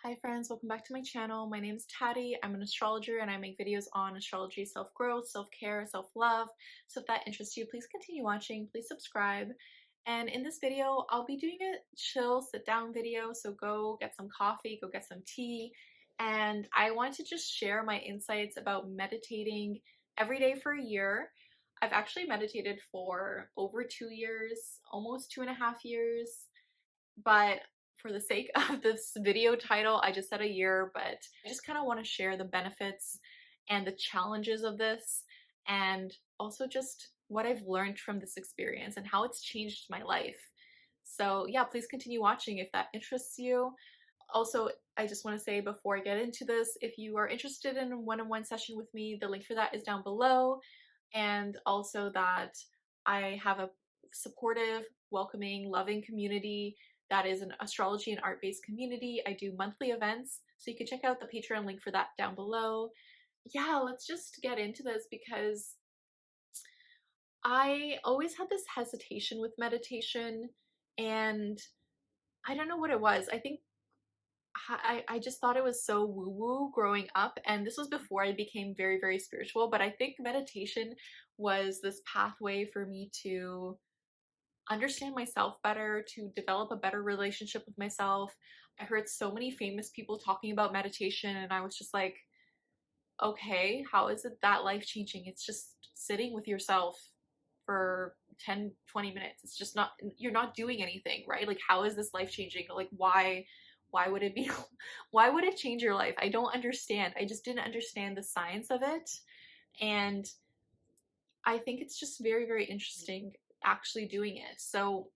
Hi friends, welcome back to my channel. My name is Taddy. I'm an astrologer and I make videos on astrology, self-growth, self-care, self-love. So if that interests you, please continue watching, please subscribe. And in this video, I'll be doing a chill sit down video. So go get some coffee, go get some tea. And I want to just share my insights about meditating every day for a year. I've actually meditated for over 2 years, almost 2.5 years. But for the sake of this video title, I just said a year, but I just kind of want to share the benefits and the challenges of this, and also just what I've learned from this experience and how it's changed my life. So yeah, please continue watching if that interests you. Also, I just want to say before I get into this, if you are interested in a one-on-one session with me, the link for that is down below. And also that I have a supportive, welcoming, loving community that is an astrology and art-based community. I do monthly events, so you can check out the Patreon link for that down below. Yeah, let's just get into this because I always had this hesitation with meditation, and I don't know what it was. I think I just thought it was so woo-woo growing up, and this was before I became very, very spiritual, but I think meditation was this pathway for me to understand myself better, to develop a better relationship with myself. I heard so many famous people talking about meditation, and I was just like, okay, how is it that life-changing? It's just sitting with yourself for 10, 20 minutes. It's just not, you're not doing anything, right? Like, how is this life-changing? Like, why would it be, why would it change your life? I don't understand. I just didn't understand the science of it. And I think it's just very, very interesting actually doing it. So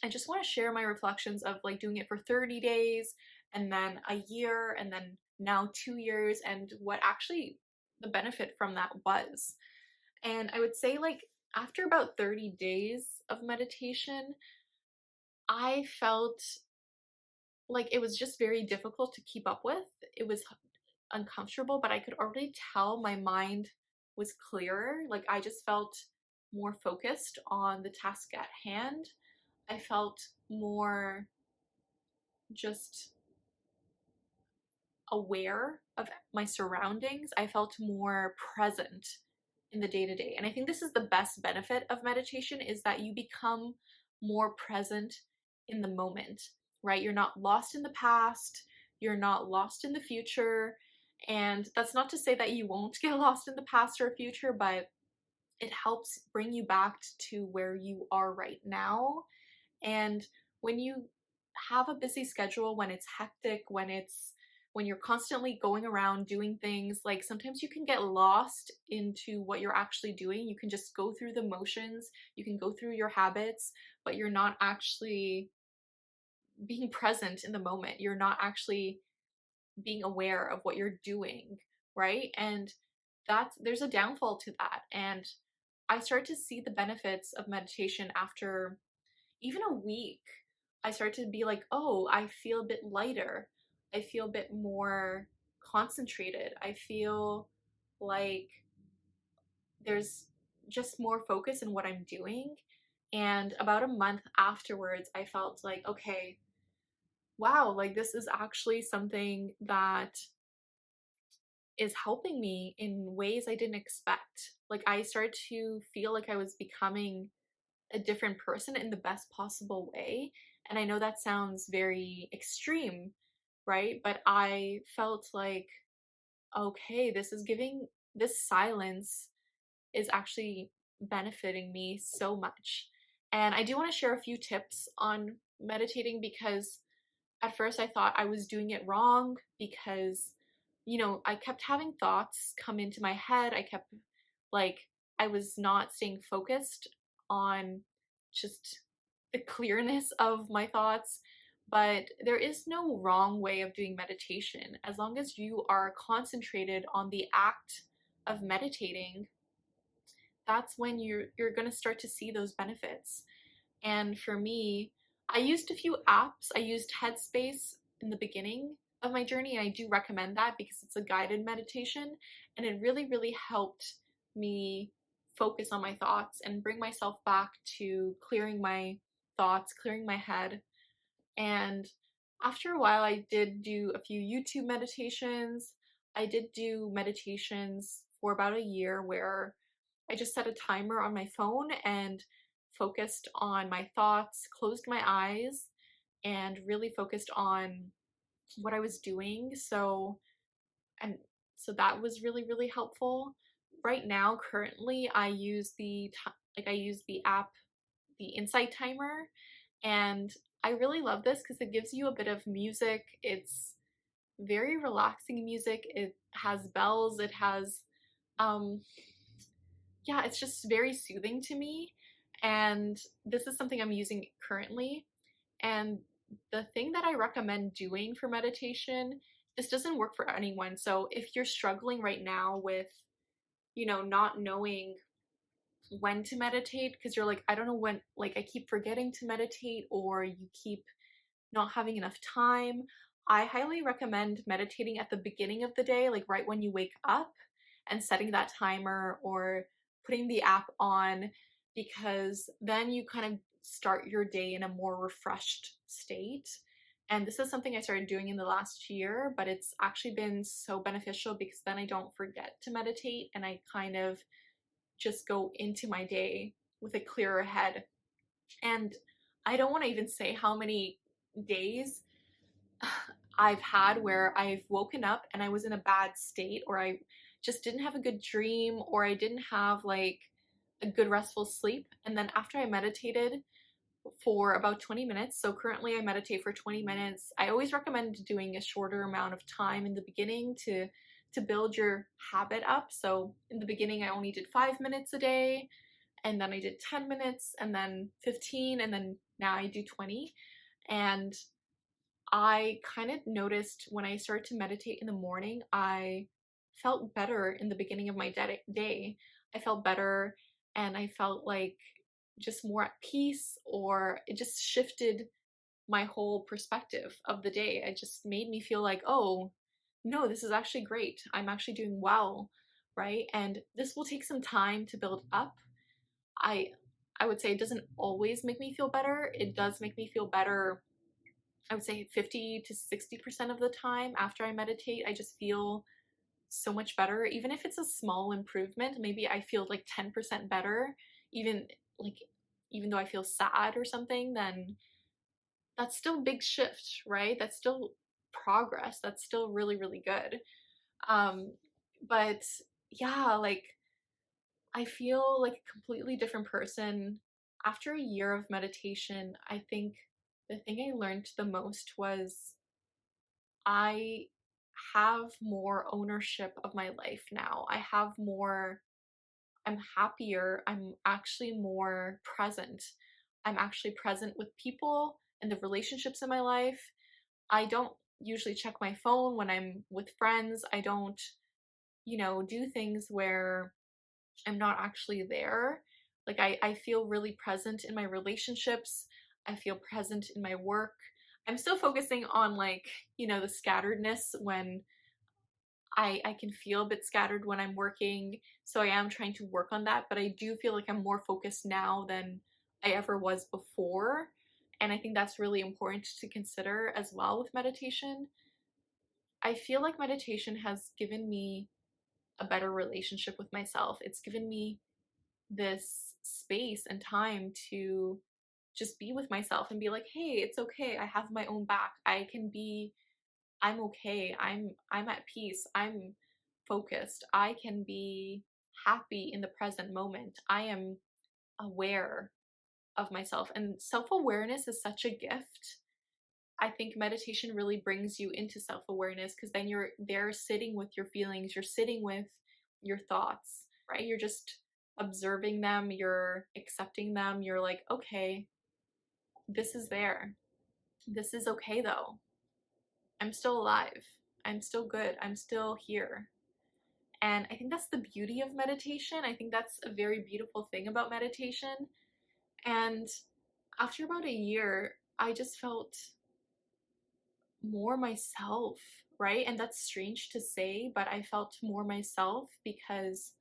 I just want to share my reflections of like doing it for 30 days and then a year and then now 2 years and what actually the benefit from that was. And I would say like after about 30 days of meditation, I felt like it was just very difficult to keep up with. It was uncomfortable, but I could already tell my mind was clearer. Like I just felt more focused on the task at hand. I felt more just aware of my surroundings. I felt more present in the day to day. And I think this is the best benefit of meditation is that you become more present in the moment, right? You're not lost in the past, you're not lost in the future. And that's not to say that you won't get lost in the past or future, but it helps bring you back to where you are right now. And when you have a busy schedule, when it's hectic, when you're constantly going around doing things, like sometimes you can get lost into what you're actually doing. You can just go through the motions, you can go through your habits, but you're not actually being present in the moment. You're not actually being aware of what you're doing, right? And there's a downfall to that. And I started to see the benefits of meditation after even a week. I started to be like, oh, I feel a bit lighter. I feel a bit more concentrated. I feel like there's just more focus in what I'm doing. And about a month afterwards, I felt like, okay, wow, like this is actually something that is helping me in ways I didn't expect. Like I started to feel like I was becoming a different person in the best possible way. And I know that sounds very extreme, right? But I felt like, okay, this silence is actually benefiting me so much. And I do want to share a few tips on meditating because at first I thought I was doing it wrong because, I kept having thoughts come into my head. Like, I was not staying focused on just the clearness of my thoughts. But there is no wrong way of doing meditation. As long as you are concentrated on the act of meditating, that's when you're going to start to see those benefits. And for me, I used a few apps. I used Headspace in the beginning of my journey, and I do recommend that because it's a guided meditation, and it really, really helped me focus on my thoughts and bring myself back to clearing my thoughts, clearing my head. And After a while, I did do a few YouTube meditations. I did do meditations for about a year where I just set a timer on my phone and focused on my thoughts, closed my eyes, and really focused on what I was doing. And so that was really, really helpful. Right now, currently, I use the app, the Insight Timer, and I really love this because it gives you a bit of music. It's very relaxing music. It has bells. It has, um, yeah, it's just very soothing to me. And this is something I'm using currently. And the thing that I recommend doing for meditation, this doesn't work for anyone. So if you're struggling right now with, not knowing when to meditate, because you're like, I don't know when, like, I keep forgetting to meditate, or you keep not having enough time, I highly recommend meditating at the beginning of the day, like right when you wake up, and setting that timer or putting the app on, because then you kind of start your day in a more refreshed state. And this is something I started doing in the last year, but it's actually been so beneficial because then I don't forget to meditate and I kind of just go into my day with a clearer head. And I don't want to even say how many days I've had where I've woken up and I was in a bad state, or I just didn't have a good dream, or I didn't have like a good restful sleep. And then after I meditated for about 20 minutes, so currently I meditate for 20 minutes. I always recommend doing a shorter amount of time in the beginning to build your habit up. So in the beginning I only did 5 minutes a day, and then I did 10 minutes, and then 15, and then now I do 20. And I kind of noticed when I started to meditate in the morning, I felt better in the beginning of my day. I felt better, and I felt like just more at peace, or it just shifted my whole perspective of the day. It just made me feel like, oh, no, this is actually great. I'm actually doing well, right? And this will take some time to build up. I I would say it doesn't always make me feel better. It does make me feel better, I would say 50 to 60% of the time after I meditate. I just feel so much better. Even if it's a small improvement, maybe I feel like 10% better, even like even though I feel sad or something, then that's still a big shift, right? That's still progress. That's still really, really good. Um, but yeah, like I feel like a completely different person. After a year of meditation, I think the thing I learned the most was I have more ownership of my life now. I'm happier. I'm actually more present. I'm actually present with people and the relationships in my life. I don't usually check my phone when I'm with friends. I don't, do things where I'm not actually there. Like I feel really present in my relationships. I feel present in my work. I'm still focusing on like, the scatteredness when I can feel a bit scattered when I'm working. So I am trying to work on that, but I do feel like I'm more focused now than I ever was before. And I think that's really important to consider as well with meditation. I feel like meditation has given me a better relationship with myself. It's given me this space and time to just be with myself and be like, hey, it's okay. I have my own back. I'm okay. I'm at peace. I'm focused. I can be happy in the present moment. I am aware of myself. And self-awareness is such a gift. I think meditation really brings you into self-awareness because then you're there sitting with your feelings, you're sitting with your thoughts, right? You're just observing them, you're accepting them. You're like, okay, this is there. This is okay though. I'm still alive. I'm still good. I'm still here. And I think that's the beauty of meditation. I think that's a very beautiful thing about meditation. And after about a year, I just felt more myself, right? And that's strange to say, but I felt more myself because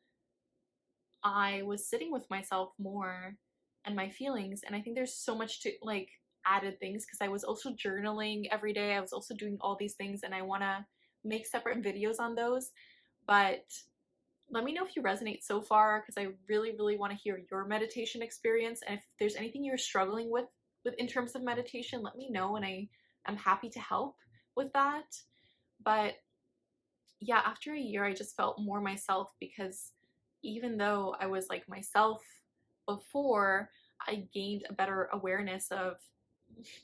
I was sitting with myself more and my feelings. And I think there's so much to like, added things because I was also journaling every day. I was also doing all these things, and I want to make separate videos on those. But let me know if you resonate so far, because I really, really want to hear your meditation experience. And if there's anything you're struggling with in terms of meditation, let me know, and I'm happy to help with that. But yeah, after a year, I just felt more myself, because even though I was like myself before, I gained a better awareness of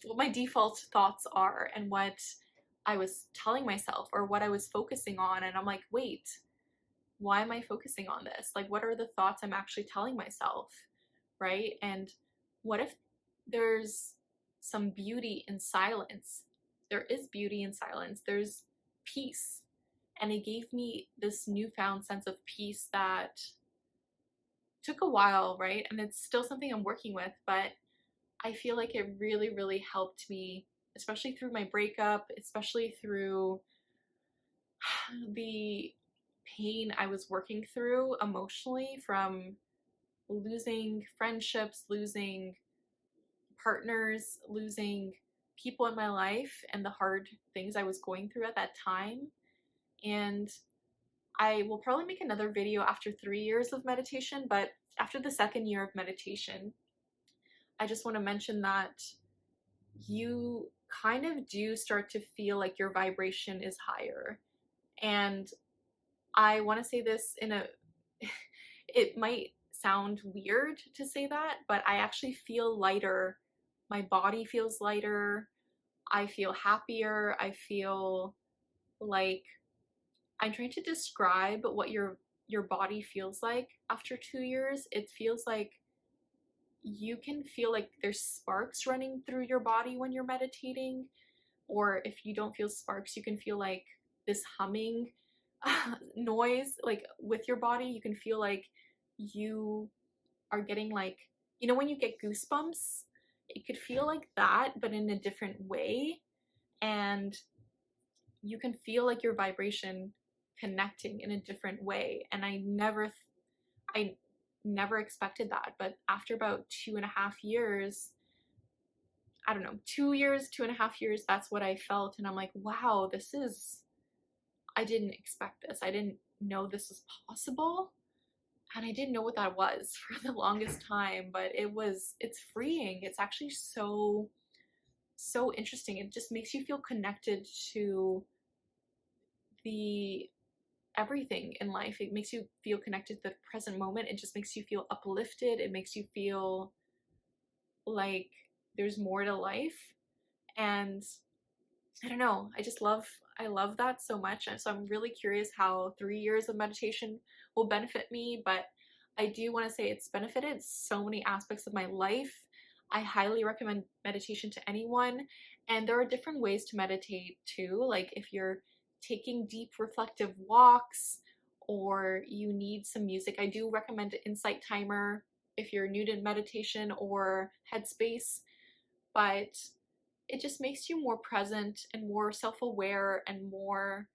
what my default thoughts are and what I was telling myself or what I was focusing on. And I'm like, wait, why am I focusing on this? Like, what are the thoughts I'm actually telling myself? Right? And what if there's some beauty in silence? There is beauty in silence, there's peace. And it gave me this newfound sense of peace that took a while, right? And it's still something I'm working with, but I feel like it really, really helped me, especially through my breakup, especially through the pain I was working through emotionally from losing friendships, losing partners, losing people in my life, and the hard things I was going through at that time. And I will probably make another video after 3 years of meditation, but after the second year of meditation, I just want to mention that you kind of do start to feel like your vibration is higher. And I want to say this in a, it might sound weird to say that, but I actually feel lighter. My body feels lighter. I feel happier. I feel like I'm trying to describe what your body feels like after 2 years. It feels like you can feel like there's sparks running through your body when you're meditating, or if you don't feel sparks, you can feel like this humming noise like with your body. You can feel like you are getting like, you know, when you get goosebumps, it could feel like that but in a different way. And you can feel like your vibration connecting in a different way. And I never expected that. But after about 2.5 years, I don't know, 2 years, 2.5 years, that's what I felt. And I'm like, wow, I didn't expect this. I didn't know this was possible. And I didn't know what that was for the longest time, but it's freeing. It's actually so interesting. It just makes you feel connected to the everything in life. It makes you feel connected to the present moment. It just makes you feel uplifted. It makes you feel like there's more to life. And I don't know, I love that so much. And so I'm really curious how 3 years of meditation will benefit me. But I do want to say it's benefited so many aspects of my life. I highly recommend meditation to anyone. And there are different ways to meditate too. Like if you're taking deep reflective walks, or you need some music, I do recommend an Insight Timer if you're new to meditation, or Headspace. But it just makes you more present and more self-aware, and more,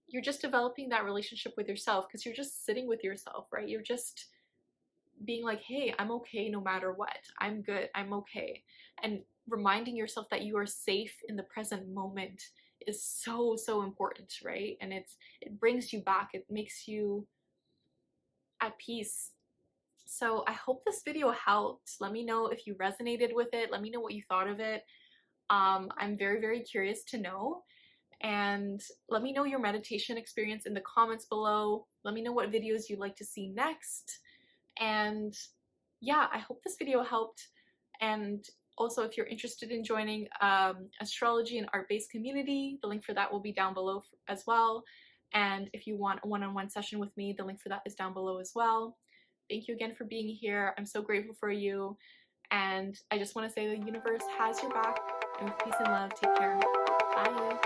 you're just developing that relationship with yourself, because you're just sitting with yourself, right? You're just being like, hey, I'm okay no matter what. I'm good. I'm okay. And reminding yourself that you are safe in the present moment is so important, right? And it brings you back. It makes you at peace. So I hope this video helped. Let me know if you resonated with it. Let me know what you thought of it. I'm very, very curious to know. And let me know your meditation experience in the comments below. Let me know what videos you'd like to see next. And yeah, I hope this video helped. And also, if you're interested in joining astrology and art-based community, the link for that will be down below as well. And if you want a one-on-one session with me, the link for that is down below as well. Thank you again for being here. I'm so grateful for you. And I just want to say the universe has your back. And with peace and love, take care. Bye.